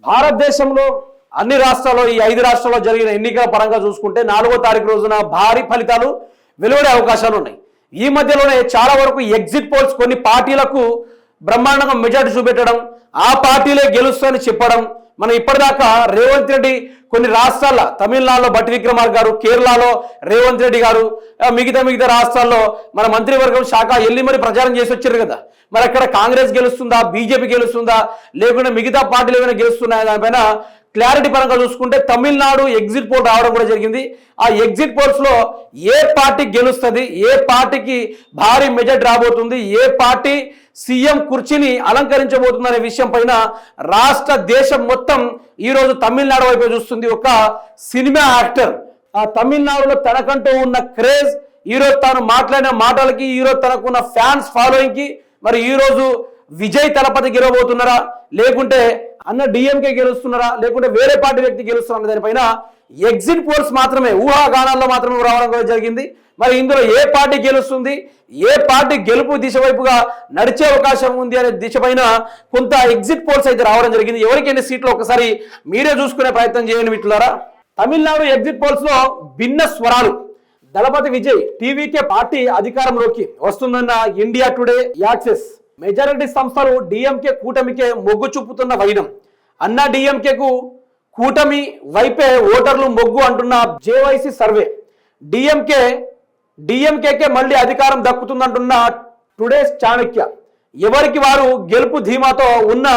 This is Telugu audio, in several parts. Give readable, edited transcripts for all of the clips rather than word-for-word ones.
భారతదేశంలో అన్ని రాష్ట్రాల్లో ఈ 5 రాష్ట్రాల్లో జరిగిన ఎన్నికల పరంగా చూసుకుంటే 4వ తారీఖు రోజున భారీ ఫలితాలు వెలువడే అవకాశాలు ఉన్నాయి. ఈ మధ్యలోనే చాలా వరకు ఎగ్జిట్ పోల్స్ కొన్ని పార్టీలకు బ్రహ్మాండంగా మెజార్టీ చూపెట్టడం, ఆ పార్టీలే గెలుస్తాయని చెప్పడం. మనం ఇప్పటిదాకా రేవంత్ రెడ్డి కొన్ని రాష్ట్రాల తమిళనాడులో బట్టి విక్రమార్క గారు, కేరళలో రేవంత్ రెడ్డి గారు, మిగతా రాష్ట్రాల్లో మన మంత్రివర్గం శాఖ వెళ్ళి మరి ప్రచారం చేసి వచ్చారు కదా. మరి అక్కడ కాంగ్రెస్ గెలుస్తుందా, బీజేపీ గెలుస్తుందా, లేకుంటే మిగతా పార్టీలు ఏమైనా గెలుస్తున్నాయా దానిపైన క్లారిటీ పరంగా చూసుకుంటే తమిళనాడు ఎగ్జిట్ పోల్ రావడం కూడా జరిగింది. ఆ ఎగ్జిట్ పోల్స్ లో ఏ పార్టీ గెలుస్తుంది, ఏ పార్టీకి భారీ మెజార్టీ రాబోతుంది, ఏ పార్టీ సీఎం కుర్చీని అలంకరించబోతుంది అనే విషయం పైన రాష్ట్ర దేశం మొత్తం ఈరోజు తమిళనాడు వైపు చూస్తుంది. ఒక సినిమా యాక్టర్ ఆ తమిళనాడులో తనకంటూ ఉన్న క్రేజ్, ఈరోజు తాను మాట్లాడిన మాటలకి, ఈరోజు తనకున్న ఫ్యాన్స్ ఫాలోయింగ్ కి మరి ఈరోజు విజయ్ తలపతి గెలవబోతున్నారా, లేకుంటే అన్న డిఎంకే గెలుస్తున్నారా, లేకుంటే వేరే పార్టీ వ్యక్తి గెలుస్తున్నారా దానిపైన ఎగ్జిట్ పోల్స్ మాత్రమే, ఊహాగానాల్లో మాత్రమే రావడం జరిగింది. మరి ఇందులో ఏ పార్టీ గెలుస్తుంది, ఏ పార్టీ గెలుపు దిశ వైపుగా నడిచే అవకాశం ఉంది అనే దిశ పైన కొంత ఎగ్జిట్ పోల్స్ అయితే రావడం జరిగింది. ఎవరికి ఎన్ని సీట్లు ఒకసారి మీరే చూసుకునే ప్రయత్నం చేయండి మిత్రులారా. తమిళనాడు ఎగ్జిట్ పోల్స్ లో భిన్న స్వరాలు. దళపతి విజయ్ టీవీకే పార్టీ అధికారంలోకి వస్తుందన్న ఇండియా టుడే యాక్సెస్. మెజారిటీ సంస్థలు డిఎంకే కూటమికే మొగ్గు చూపుతున్న వైనం. అన్నా డిఎంకేకు కూటమి వైపే ఓటర్లు మొగ్గు అంటున్న జేవైసీ సర్వే. డిఎంకేకే మళ్ళీ అధికారం దక్కుతుందంటున్న టుడేస్ చాణక్య. ఎవరికి వారు గెలుపు ధీమాతో ఉన్న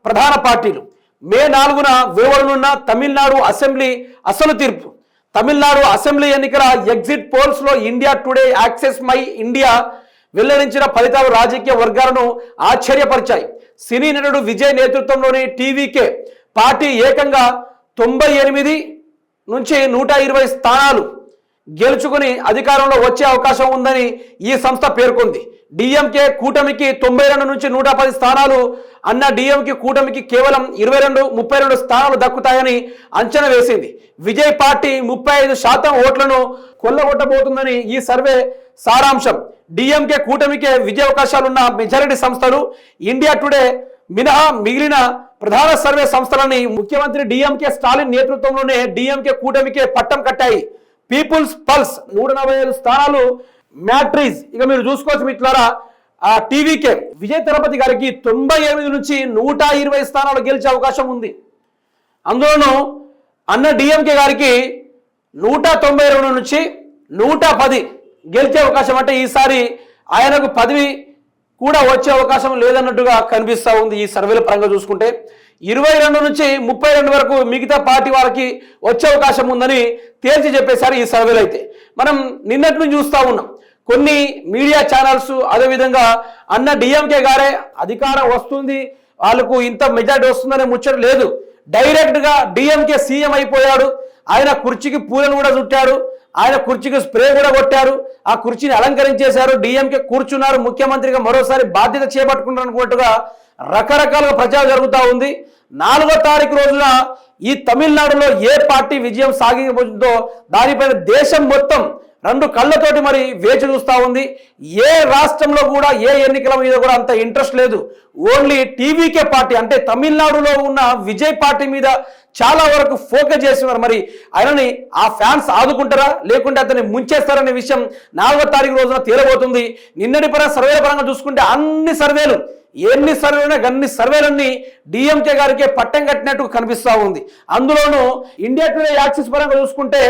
ప్రధాన పార్టీలు. మే 4న వెలువడనున్న తమిళనాడు అసెంబ్లీ అసలు తీర్పు. తమిళనాడు అసెంబ్లీ ఎన్నికల ఎగ్జిట్ పోల్స్ లో India today access my India వెల్లడించిన ఫలితాలు రాజకీయ వర్గాలను ఆశ్చర్యపరిచాయి. సినీ నటుడు విజయ్ నేతృత్వంలోని టీవీకే పార్టీ ఏకంగా 98 నుంచి 120 స్థానాలు గెలుచుకుని అధికారంలో వచ్చే అవకాశం ఉందని ఈ సంస్థ పేర్కొంది. డిఎంకే కూటమికి 92 నుంచి 110 స్థానాలు, అన్న డిఎంకే కూటమికి కేవలం 32 స్థానాలు దక్కుతాయని అంచనా వేసింది. విజయ్ పార్టీ 35% ఓట్లను కొల్లగొట్టబోతుందని ఈ సర్వే సారాంశం. డిఎంకే కూటమికే విజయ అవకాశాలున్న మెజారిటీ సంస్థలు ఇండియా టుడే మినహా మిగిలిన ప్రధాన సర్వే సంస్థలని ముఖ్యమంత్రి డిఎంకే స్టాలిన్ నేతృత్వంలోనే డిఎంకే కూటమికే పట్టం కట్టాయి. పీపుల్స్ పల్స్ 145 స్థానాలు, మ్యాట్రిజ్ ఇక మీరు చూసుకోవచ్చు మిత్రులారా. ఆ టీవీకే విజయ్ తలపతి గారికి 98 నుంచి 120 స్థానాలు గెలిచే అవకాశం ఉంది. అందులోనూ అన్న డిఎంకే గారికి 192 నుంచి 110 గెలిచే అవకాశం. అంటే ఈసారి ఆయనకు పదవి కూడా వచ్చే అవకాశం లేదన్నట్టుగా కనిపిస్తూ ఉంది. ఈ సర్వేల పరంగా చూసుకుంటే 22 నుంచి 32 వరకు మిగతా పార్టీ వాళ్ళకి వచ్చే అవకాశం ఉందని తేల్చి చెప్పేశారు ఈ సర్వేలు. అయితే మనం నిన్నటి నుంచి చూస్తూ ఉన్నాం కొన్ని మీడియా ఛానల్స్, అదేవిధంగా అన్న డిఎంకే గారే అధికారం వస్తుంది, వాళ్ళకు ఇంత మెజార్టీ వస్తుందనే ముచ్చట లేదు. డైరెక్ట్గా డిఎంకే సీఎం అయిపోయాడు, ఆయన కుర్చీకి పూలను కూడా చుట్టాడు, ఆయన కుర్చీకి స్ప్రే కూడా కొట్టారు, ఆ కుర్చీని అలంకరించేశారు, డిఎంకే కూర్చున్నారు, ముఖ్యమంత్రిగా మరోసారి బాధ్యత చేపట్టుకుంటారు అనుకున్నట్టుగా రకరకాలుగా ప్రచారం జరుగుతూ ఉంది. 4వ తారీఖు రోజున ఈ తమిళనాడులో ఏ పార్టీ విజయం సాగించబోతుందో దానిపైన దేశం మొత్తం 2 కళ్ళతోటి మరి వేచి చూస్తూ ఉంది. ఏ రాష్ట్రంలో కూడా ఏ ఎన్నికల మీద కూడా అంత ఇంట్రెస్ట్ లేదు. ఓన్లీ టీవీకే పార్టీ అంటే తమిళనాడులో ఉన్న విజయ్ పార్టీ మీద చాలా వరకు ఫోకస్ చేస్తున్నారు. మరి ఆయనని ఆ ఫ్యాన్స్ ఆదుకుంటారా, లేకుంటే అతన్ని ముంచేస్తారనే విషయం 4వ తారీఖు రోజున తేలబోతుంది. నిన్నటి సర్వేల పరంగా చూసుకుంటే ఎన్ని సర్వేలు అన్ని సర్వేలన్నీ డిఎంకే గారికి పట్టం కట్టినట్టు కనిపిస్తూ ఉంది. అందులోనూ ఇండియా టుడే యాక్సిస్ పరంగా చూసుకుంటే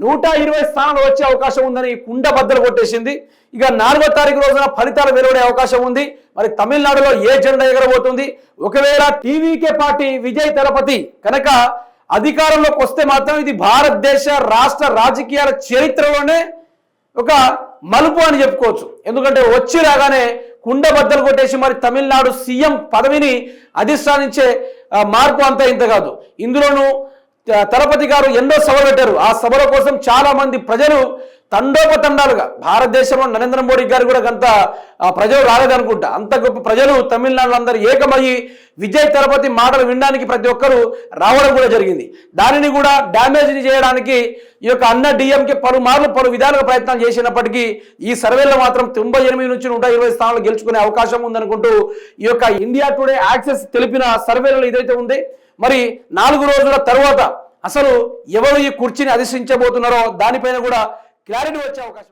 120 స్థానాలు వచ్చే అవకాశం ఉందని కుండ బద్దలు కొట్టేసింది. ఇక 4వ తారీఖు రోజున ఫలితాలు వెలువడే అవకాశం ఉంది. మరి తమిళనాడులో ఏ జెండా ఎగరబోతుంది? ఒకవేళ టీవీకే పార్టీ విజయ్ తలపతి కనుక అధికారంలోకి వస్తే మాత్రం ఇది భారతదేశ రాష్ట్ర రాజకీయాల చరిత్రలోనే ఒక మలుపు అని చెప్పుకోవచ్చు. ఎందుకంటే వచ్చి రాగానే కుండ బద్దలు కొట్టేసి మరి తమిళనాడు సీఎం పదవిని అధిష్టానించే మార్పు అంతా ఇంత కాదు. ఇందులోనూ తలపతి గారు ఎన్నో సభలు పెట్టారు. ఆ సభల కోసం చాలా మంది ప్రజలు తండోపతండాలుగా, భారతదేశంలో నరేంద్ర మోడీ గారు కూడా అంత ప్రజలు రాలేదనుకుంటా, అంత గొప్ప ప్రజలు తమిళనాడులో అందరూ ఏకమయ్యి విజయ్ తలపతి మాటలు వినడానికి ప్రతి ఒక్కరూ రావడం కూడా జరిగింది. దానిని కూడా డ్యామేజ్ చేయడానికి ఈ యొక్క అన్న డిఎంకే పలు విధాలుగా ప్రయత్నాలు చేసినప్పటికీ ఈ సర్వేలో మాత్రం 98 నుంచి 120 స్థానాలు గెలుచుకునే అవకాశం ఉందనుకుంటూ ఈ యొక్క ఇండియా టుడే యాక్సెస్ తెలిపిన సర్వేలలో ఇదైతే ఉంది. మరి 4 రోజుల తర్వాత అసలు ఎవరు ఈ కుర్చీని అధిష్టించబోతున్నారో దానిపైన కూడా క్లారిటీ వచ్చే అవకాశం.